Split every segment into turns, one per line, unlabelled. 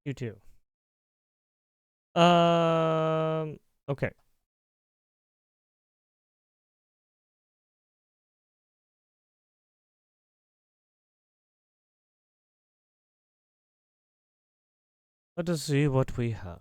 You too. Okay. Let us see what we have.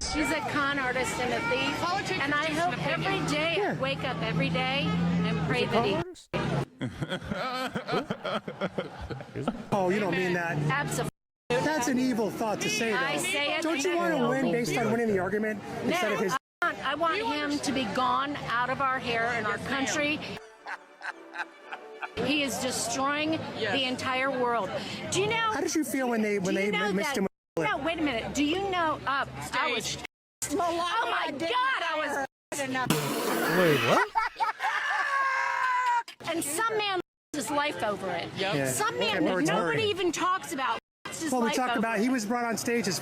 She's a con artist and a thief, and I hope every day I wake up every day and pray that he...
Oh, you don't mean that.
Absolutely.
That's an evil thought to say, though.
I say it.
Don't you want to win based on winning the argument instead of his...
I want him to be gone out of our hair and our country. He is destroying the entire world. Do you know?
How did you feel when they missed him?
No, wait a minute. Do you know? I was. Oh my God! I was.
Wait, what?
And some man his life over it.
Yeah.
Some man that nobody even talks about.
Well, we talked about he was brought on stage. His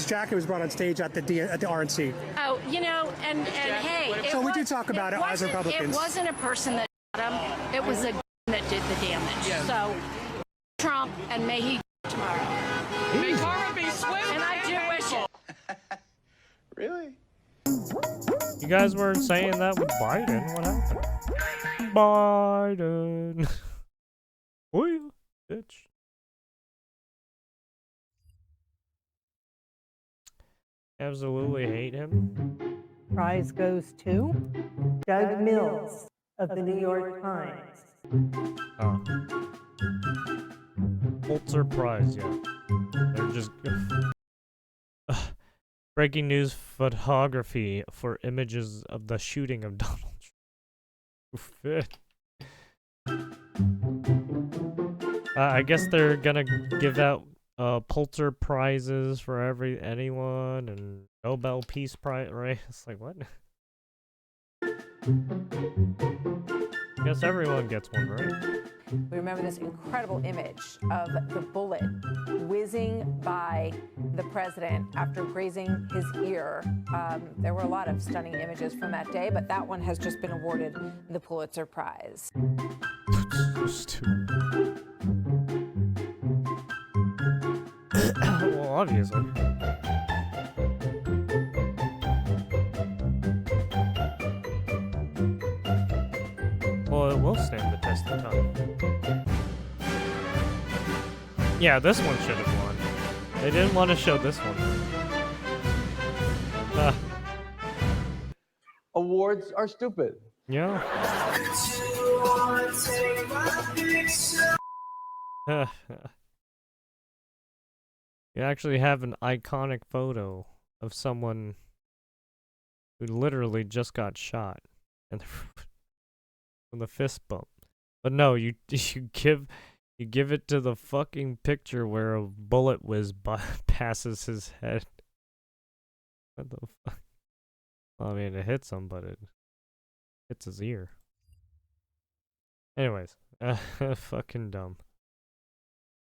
jacket was brought on stage at the RNC.
Oh, you know, and hey.
So we do talk about it as Republicans.
It wasn't a person that shot him. It was a gun that did the damage. Yeah. So Trump, and may he tomorrow.
May karma be swift.
And I do wish it.
Really?
You guys weren't saying that with Biden. What happened? Biden. Oh, yeah, bitch. Absolutely hate him.
Prize goes to Doug Mills of the New York Times.
Oh. Pulitzer Prize, yeah. They're just... Breaking news photography for images of the shooting of Donald Trump. I guess they're gonna give out Pulitzer Prizes for anyone and Nobel Peace Prize, right? It's like, what? I guess everyone gets one, right?
We remember this incredible image of the bullet whizzing by the president after grazing his ear. There were a lot of stunning images from that day, but that one has just been awarded the Pulitzer Prize.
So stupid. Well, obviously. Well, it will stand the test of time. Yeah, this one should have won. They didn't want to show this one.
Awards are stupid.
Yeah. You actually have an iconic photo of someone who literally just got shot and from the fist bump. But no, you give it to the fucking picture where a bullet passes his head. What the fuck? Well, I mean, it hits him, but it hits his ear. Anyways, fucking dumb.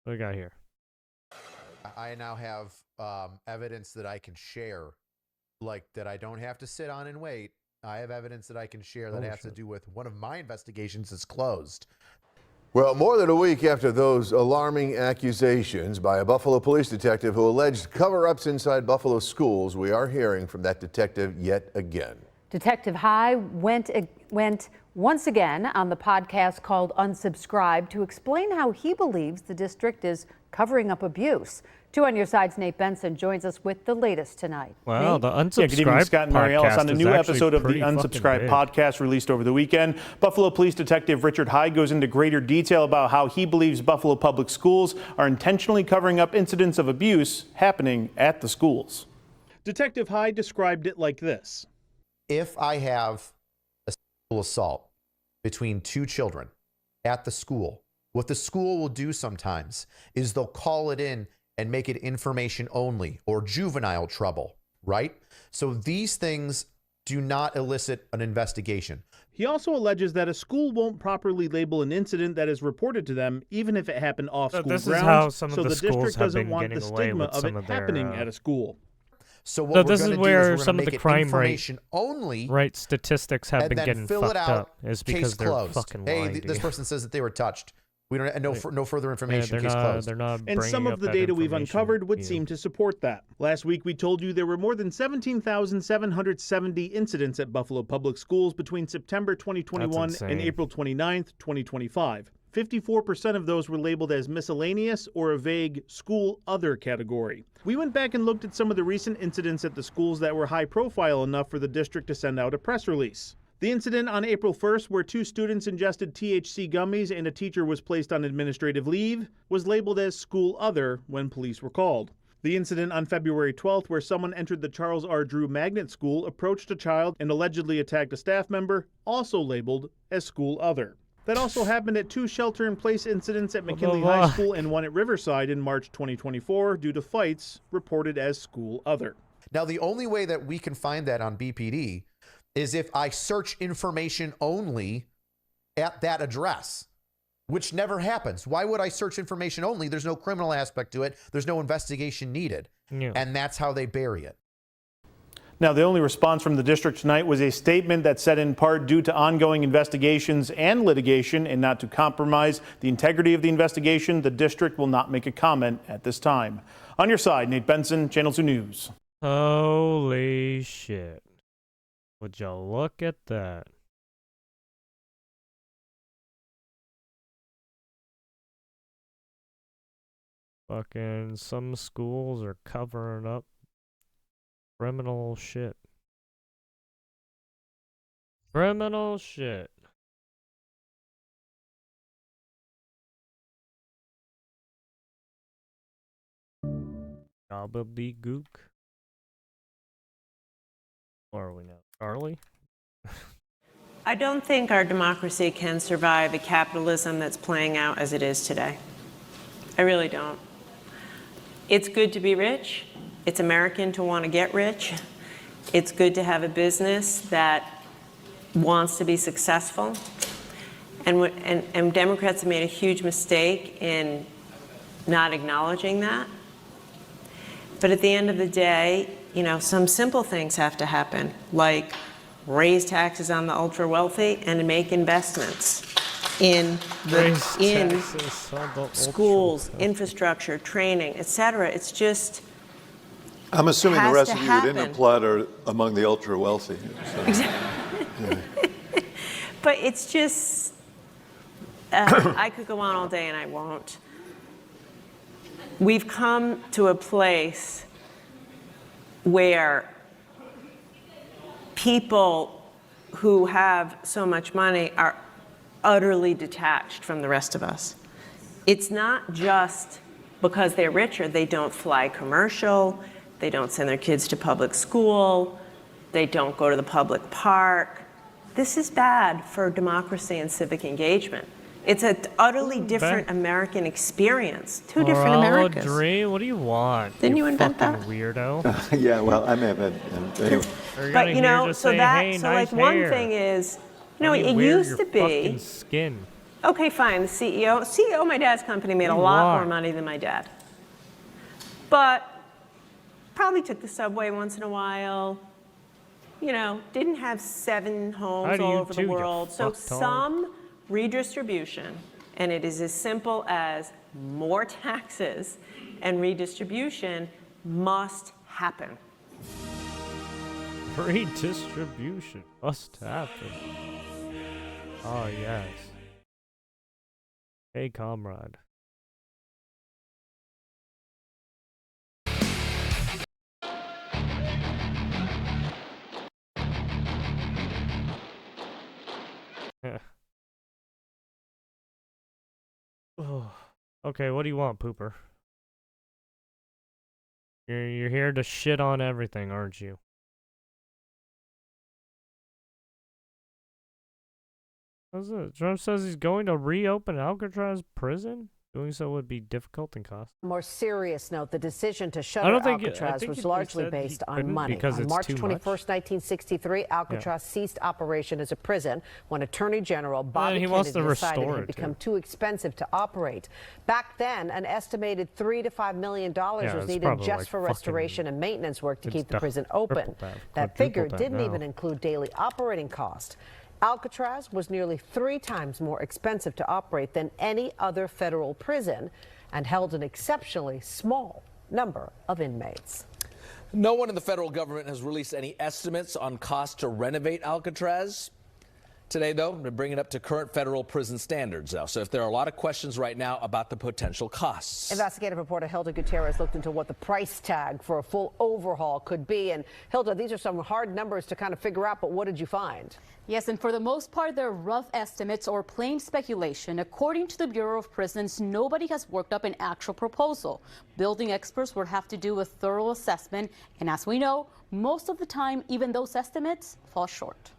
What do we got here?
I now have evidence that I can share, like that I don't have to sit on and wait. I have evidence that I can share that has to do with one of my investigations is closed.
Well, more than a week after those alarming accusations by a Buffalo police detective who alleged cover-ups inside Buffalo schools, we are hearing from that detective yet again.
Detective High went once again on the podcast called Unsubscribed to explain how he believes the district is covering up abuse. 2 on Your Side's Nate Benson joins us with the latest tonight.
Wow,
Nate?
the Unsubscribed
good evening, Scott and Mary Ellis. On the new episode of the Unsubscribed
big.
podcast released over the weekend, Buffalo Police Detective Richard High goes into greater detail about how he believes Buffalo Public Schools are intentionally covering up incidents of abuse happening at the schools.
Detective High described it like this.
If I have a sexual assault between 2 children at the school, what the school will do sometimes is they'll call it in and make it information only or juvenile trouble, right? So these things do not elicit an investigation.
He also alleges that a school won't properly label an incident that is reported to them, even if it happened off school grounds.
Is how some of
so
the
the
schools
district
have
doesn't
been
want the
getting away
stigma
with
of
some
it
of their,
happening at a school.
So what
So
we're
this
going
is
to do is
where
we're going to
some of
make
the
it
crime
information only,
rate statistics have
and
been
then
getting
fill
fucked
it out.
up. Is
Case
because they're
closed.
fucking
Hey,
lying.
this
dude.
person says that they were touched. We don't no further
Yeah,
information.
they're
Case closed.
they're not
And some
bringing
of
up
the
that
data we've
information,
uncovered would
you know.
seem to support that. Last week, we told you there were more than 17,770 incidents at Buffalo Public Schools between September 2021
That's
and
insane.
April 29th, 2025. 54% of those were labeled as miscellaneous or a vague school other category. We went back and looked at some of the recent incidents at the schools that were high profile enough for the district to send out a press release. The incident on April 1st, where 2 students ingested THC gummies and a teacher was placed on administrative leave, was labeled as school other when police were called. The incident on February 12th, where someone entered the Charles R. Drew Magnet School, approached a child, and allegedly attacked a staff member, also labeled as school other. That also happened at 2 shelter-in-place incidents at McKinley High School and one at Riverside in March 2024 due to fights reported as school other.
Now, the only way that we can find that on BPD is if I search information only at that address, which never happens. Why would I search information only? There's no criminal aspect to it. There's no investigation needed.
Yeah.
And that's how they bury it.
Now, the only response from the district tonight was a statement that said in part due to ongoing investigations and litigation and not to compromise the integrity of the investigation, the district will not make a comment at this time. On your side, Nate Benson, Channel 2 News.
Holy shit. Would you look at that? Fucking some schools are covering up criminal shit. Criminal shit. Gobbledygook. Where are we now? Charlie?
I don't think our democracy can survive a capitalism that's playing out as it is today. I really don't. It's good to be rich. It's American to want to get rich. It's good to have a business that wants to be successful. And Democrats have made a huge mistake in not acknowledging that. But at the end of the day, you know, some simple things have to happen, like raise taxes on the ultra wealthy and make investments in schools, infrastructure, training, etc. It's just
I'm assuming the rest of you who didn't
happen.
applaud are among the ultra wealthy. So.
Exactly. But it's just, I could go on all day and I won't. We've come to a place where people who have so much money are utterly detached from the rest of us. It's not just because they're richer. They don't fly commercial. They don't send their kids to public school. They don't go to the public park. This is bad for democracy and civic engagement. It's an utterly different American experience. Two different Americas.
Dream? What do you want?
Didn't you invent
fucking
that?
Weirdo.
Yeah, well, I may have had. Anyway.
But you know, so
say,
that,
hey,
so
nice
like one
hair.
thing is, you know,
Let me
it
wear
used
your
to be,
fucking skin.
okay, fine, the CEO of my dad's company made a lot more money than my dad. But probably took the subway once in a while, you know, didn't have 7 homes all over the world. So some redistribution, and it is as simple as more taxes and redistribution must happen.
Redistribution must happen. Oh, yes. Hey, comrade. Oh. Okay, what do you want, Pooper? You're here to shit on everything, aren't you? What's it? Trump says he's going to reopen Alcatraz prison? Doing so would be difficult and costly.
More serious note, the decision to
I
shutter
don't think
Alcatraz was largely based on money.
because
On
it's
March
too
21st,
much.
1963, Alcatraz ceased operation as a prison when Attorney General Bobby
he wants
Kennedy
to
decided it
restore
had
it,
become
too.
too expensive to operate. Back then, an estimated $3 to $5 million was
it's
needed
probably
just
like
for restoration and maintenance work to
it's
keep the prison open.
triple that,
That figure
quadruple that
didn't
now.
even include daily operating cost. Alcatraz was nearly 3 times more expensive to operate than any other federal prison and held an exceptionally small number of inmates.
No one in the federal government has released any estimates on cost to renovate Alcatraz. Today, though, they're bringing it up to current federal prison standards now. So if there are a lot of questions right now about the potential costs.
Investigative reporter Hilda Gutierrez looked into what the price tag for a full overhaul could be. And Hilda, these are some hard numbers to kind of figure out, but what did you find?
Yes, and for the most part, they're rough estimates or plain speculation. According to the Bureau of Prisons, nobody has worked up an actual proposal. Building experts would have to do a thorough assessment. And as we know, most of the time, even those estimates fall short.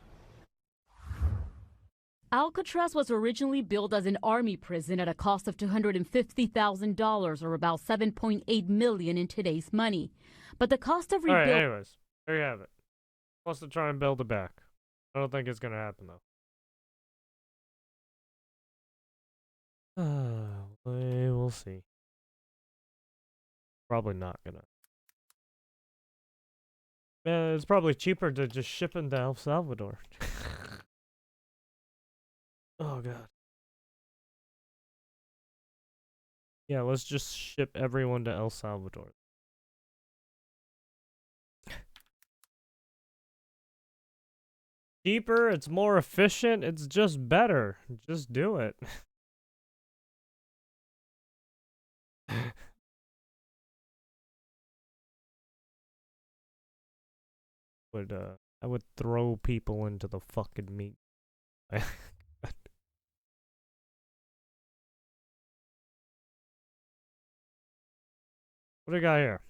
Alcatraz was originally built as an army prison at a cost of $250,000, or about $7.8 million in today's money. But the cost of
All right,
rebuilding...
anyways, there you have it. Wants to try and build it back. I don't think it's gonna happen though. We'll see. Probably not gonna. Man, it's probably cheaper to just ship him to El Salvador. Oh god. Yeah, let's just ship everyone to El Salvador. Cheaper, it's more efficient, it's just better. Just do it. I would throw people into the fucking meat. What do we got here?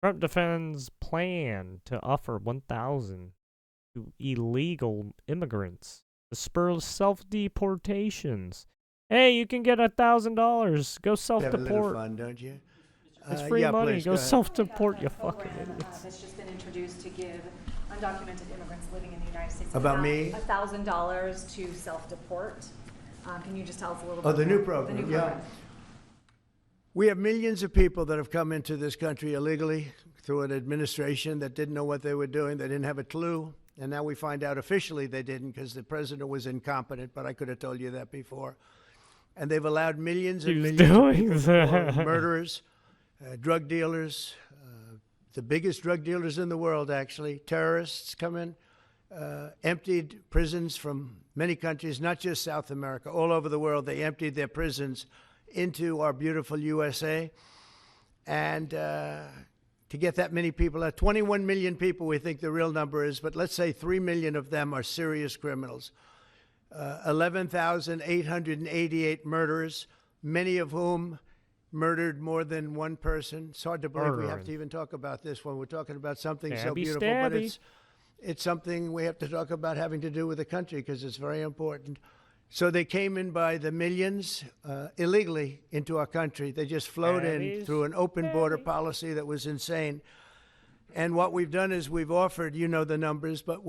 Trump defends plan to offer 1,000 to illegal immigrants to spur self-deportations. Hey, you can get $1,000. Go self-deport.
Have a little fun, don't you?
It's free
yeah,
money.
please,
Go self-deport, you fucking idiots.
It's just been introduced to give undocumented immigrants living in the United States
About me?
$1,000 to self-deport. Can you just tell us a little bit?
Oh, the new
more?
program,
The new
yeah.
program.
We have millions of people that have come into this country illegally through an administration that didn't know what they were doing. They didn't have a clue. And now we find out officially they didn't because the president was incompetent, but I could have told you that before. And they've allowed millions and
He's
millions of
doing
people
that.
murderers, drug dealers, the biggest drug dealers in the world, actually, terrorists come in, emptied prisons from many countries, not just South America, all over the world. They emptied their prisons into our beautiful USA. And to get that many people, 21 million people we think the real number is, but let's say 3 million of them are serious criminals. 11,888 murderers, many of whom murdered more than one person. It's hard to believe we have to even talk about this when we're talking about something so beautiful, but it's something we have to talk about having to do with the country because it's very important. So they came in by the millions illegally into our country. They just flowed in through an open border policy that was insane. And what we've done is we've offered, you know the numbers, but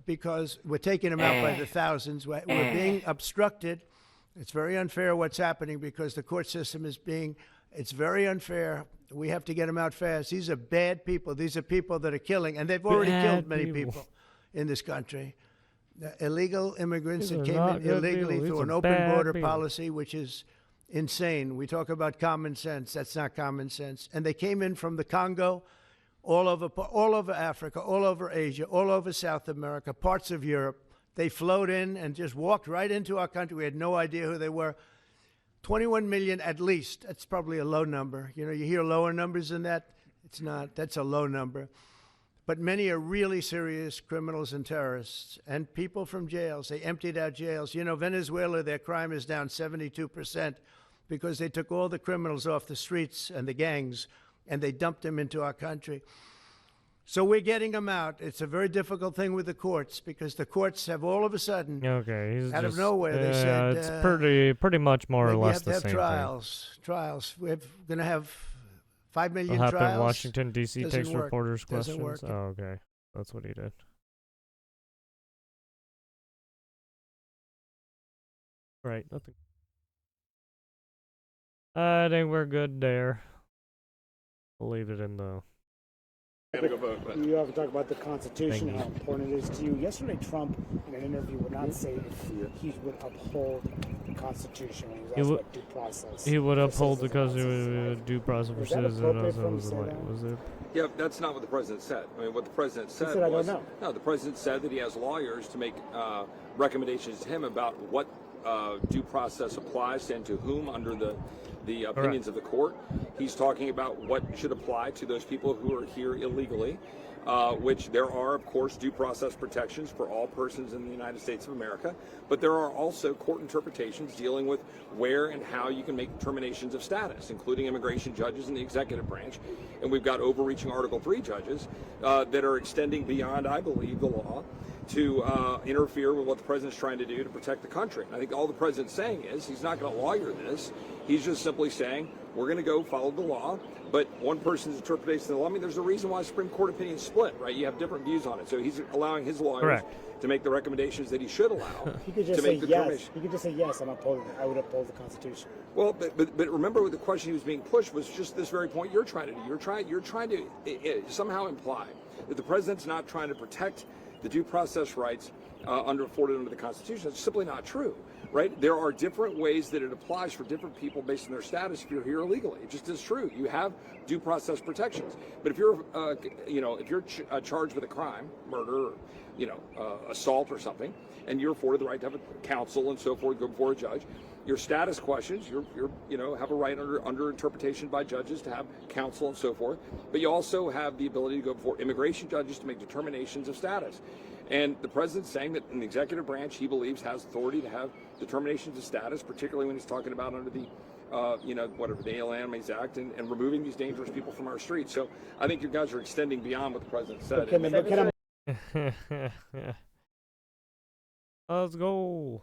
because we're taking them out by the thousands, we're being obstructed. It's very unfair what's happening because the court system it's very unfair. We have to get them out fast. These are bad people. These are people that are killing, and they've already killed many people in this country. Illegal immigrants that came in illegally through an open border policy, which is insane. We talk about common sense. That's not common sense. And they came in from the Congo, all over Africa, all over Asia, all over South America, parts of Europe. They flowed in and just walked right into our country. We had no idea who they were. 21 million at least. That's probably a low number. You know, you hear lower numbers than that. It's not. That's a low number. But many are really serious criminals and terrorists and people from jails. They emptied out jails. You know, Venezuela, their crime is down 72% because they took all the criminals off the streets and the gangs and they dumped them into our country. So we're getting them out. It's a very difficult thing with the courts because the courts have all of a sudden,
Okay, he's
out
just,
of nowhere, they said
it's pretty much more or
we
less
have to
the
have
same
trials. We're going to have 5
thing.
million
What happened
trials.
in Washington D.C.
Doesn't
takes
work.
reporters'
Doesn't
questions.
work.
Oh, okay, that's what he did. Right, nothing. I think we're good there. I'll leave it in the.
You have to talk about the Constitution,
Thank you.
how important it is to you. Yesterday, Trump, in an interview, would not say if he would uphold the Constitution when he was asked about due process.
He would
for
uphold
citizens
because
and
he
citizens'
would
lives.
due process for
Was that
citizens.
appropriate for him to
Was
say that?
was it?
Yeah, that's not what the president said. I mean, what the president said,
said, "I don't
was
know."
no. The president said that he has lawyers to make recommendations to him about what due process applies and to whom under the opinions of the court. He's talking about what should apply to those people who are here illegally, which there are, of course, due process protections for all persons in the United States of America, but there are also court interpretations dealing with where and how you can make determinations of status, including immigration judges in the executive branch. And we've got overreaching Article 3 judges that are extending beyond, I believe, the law to interfere with what the president's trying to do to protect the country. And I think all the president's saying is he's not going to lawyer this. He's just simply saying we're going to go follow the law, but one person's interpretation of the law. I mean, there's a reason why Supreme Court opinions split, right? You have different views on it. So he's allowing his lawyers to make the recommendations that he should allow.
He could just
to
say
make the
yes.
determination.
He could just say yes. I would uphold the Constitution.
Well, but remember, the question he was being pushed was just this very point you're trying to do. You're trying to somehow imply that the president's not trying to protect the due process rights afforded under the Constitution. It's simply not true, right? There are different ways that it applies for different people based on their status if you're here illegally. It just is true. You have due process protections. But if you're, charged with a crime, murder, or, assault or something, and you're afforded the right to have a counsel and so forth, go before a judge, your status questions, have a right under interpretation by judges to have counsel and so forth. But you also have the ability to go before immigration judges to make determinations of status. And the president's saying that in the executive branch, he believes has authority to have determinations of status, particularly when he's talking about under the, the Alien Act and removing these dangerous people from our streets. So I think you guys are extending beyond what the president said.
Let's go.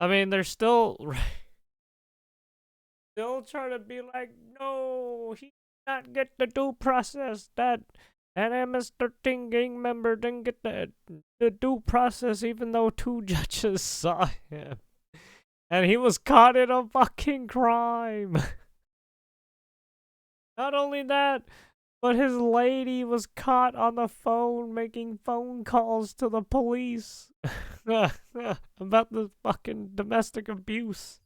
I mean, they're still trying to be like, no, he did not get the due process. That MS-13 gang member didn't get the due process, even though 2 judges saw him, and he was caught in a fucking crime. Not only that, but his lady was caught on the phone making phone calls to the police about the fucking domestic abuse.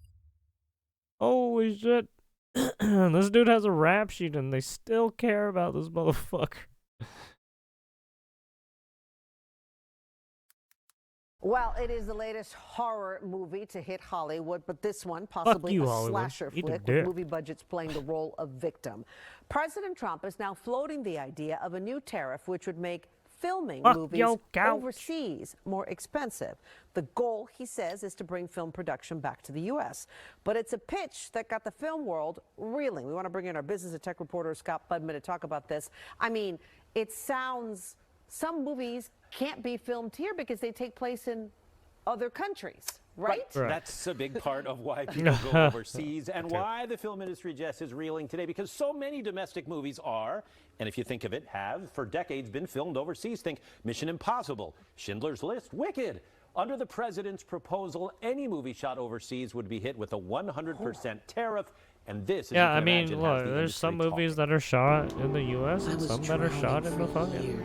Holy shit. This dude has a rap sheet and they still care about this motherfucker.
Well, it is the latest horror movie to hit Hollywood, but this one possibly a slasher flick with movie budgets playing the role of victim. President Trump is now floating the idea of a new tariff which would make filming movies overseas more expensive. The goal, he says, is to bring film production back to the U.S. But it's a pitch that got the film world reeling. We want to bring in our business and tech reporter, Scott Budman, to talk about this. I mean, it sounds some movies can't be filmed here because they take place in other countries, right?
That's a big part of why people go overseas and why the film industry, Jess, is reeling today, because so many domestic movies are, and if you think of it, have for decades been filmed overseas. Think Mission Impossible, Schindler's List, Wicked. Under the president's proposal, any movie shot overseas would be hit with a 100% tariff. And this,
yeah, I mean, look, there's some movies that are shot in the U.S. and some that are shot in the fucking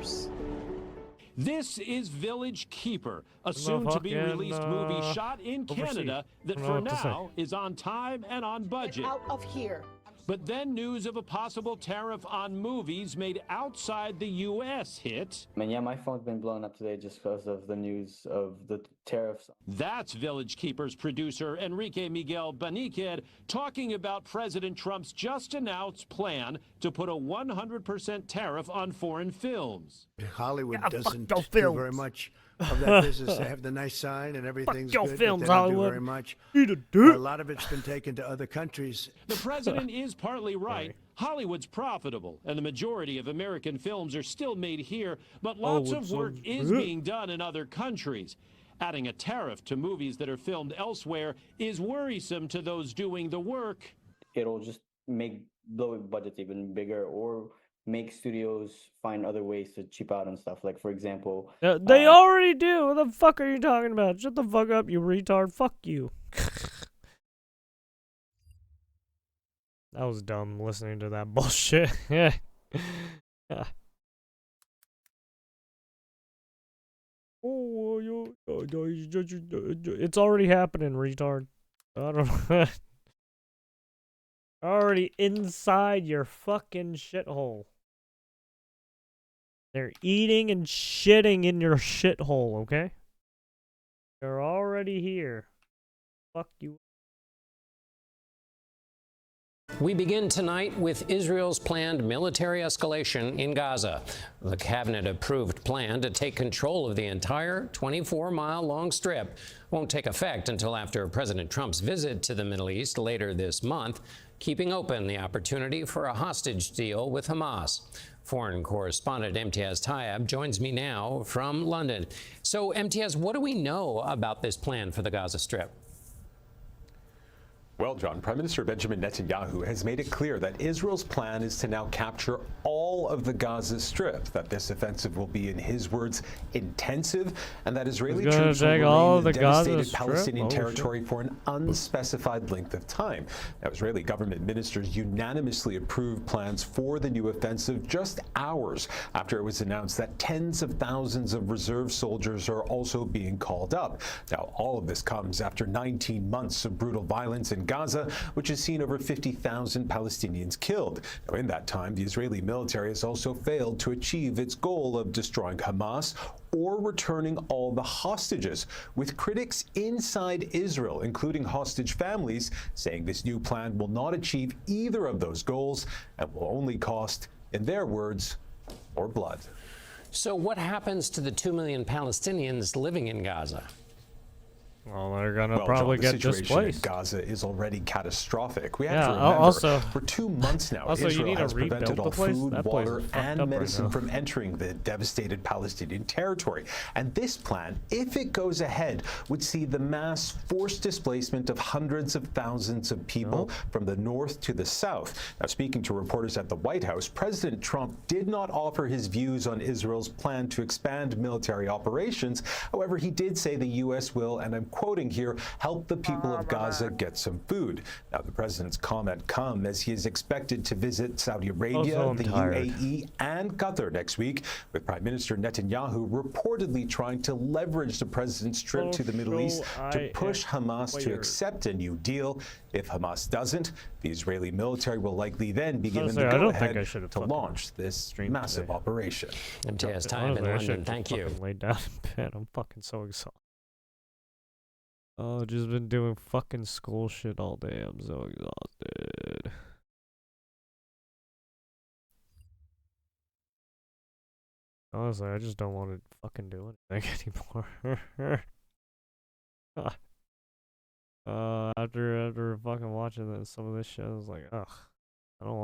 This is Village Keeper, a soon-to-be-released movie shot in Canada that for now is on time and on budget.
Out of here.
But then news of a possible tariff on movies made outside the U.S. hit.
I mean, yeah, my phone's been blown up today just because of the news of the tariffs.
That's Village Keeper's producer, Enrique Miguel Beniqued, talking about President Trump's just-announced plan to put a 100% tariff on foreign films.
Hollywood doesn't do very much of that business. They have the nice sign and everything's
your
good,
films,
but they don't do
Hollywood.
very much.
Eat a dick.
A lot of it's been taken to other countries.
The president is partly right. Hollywood's profitable, and the majority of American films are still made here, but lots of work is being done in other countries. Adding a tariff to movies that are filmed elsewhere is worrisome to those doing the work.
It'll just make blow budgets even bigger, or make studios find other ways to cheap out and stuff. Like, for example,
They already do. What the fuck are you talking about? Shut the fuck up, you retard. Fuck you. That was dumb listening to that bullshit. Yeah. It's already happening, retard. I don't know. Already inside your fucking shithole. They're eating and shitting in your shithole, okay? They're already here. Fuck you.
We begin tonight with Israel's planned military escalation in Gaza. The cabinet-approved plan to take control of the entire 24-mile-long strip won't take effect until after President Trump's visit to the Middle East later this month, keeping open the opportunity for a hostage deal with Hamas. Foreign correspondent MTS Tayeb joins me now from London. So, MTS, what do we know about this plan for the Gaza Strip?
Well, John, Prime Minister Benjamin Netanyahu has made it clear that Israel's plan is to now capture all of the Gaza Strip, that this offensive will be, in his words, intensive, and that Israeli troops will remain in the devastated Palestinian territory for an unspecified length of time. Now, Israeli government ministers unanimously approved plans for the new offensive just hours after it was announced that tens of thousands of reserve soldiers are also being called up. Now, all of this comes after 19 months of brutal violence in Gaza, which has seen over 50,000 Palestinians killed. Now, in that time, the Israeli military has also failed to achieve its goal of destroying Hamas or returning all the hostages, with critics inside Israel, including hostage families, saying this new plan will not achieve either of those goals and will only cost, in their words, more blood.
So what happens to the 2 million Palestinians living in Gaza?
Well, they're gonna probably
John,
get
the situation
displaced.
in Gaza is already catastrophic. We have
Yeah,
to remember,
also-
for 2 months now,
also, you
Israel
need to
has prevented
rebuild
all
the place?
food,
That place
water,
is fucked
and
up right
medicine
now.
from entering the devastated Palestinian territory. And this plan, if it goes ahead, would see the mass forced displacement of hundreds of thousands of people from the north to the south. Now, speaking to reporters at the White House, President Trump did not offer his views on Israel's plan to expand military operations. However, he did say the U.S. will, and I'm quoting here, help the people of Gaza get some food. Now, the president's comment comes as he is expected to visit Saudi Arabia, the UAE, and Qatar next week, with Prime Minister Netanyahu reportedly trying to leverage the president's trip to the Middle East to push Hamas to accept a new deal. If Hamas doesn't, the Israeli military will likely then be given the go-ahead to launch this massive operation.
MTS time in London. Thank you.
Laid down in bed. I'm fucking so exhausted. Oh, just been doing fucking school shit all day. I'm so exhausted. Honestly, I just don't want to fucking do anything anymore. After fucking watching some of this shit, I was like, ugh, I don't want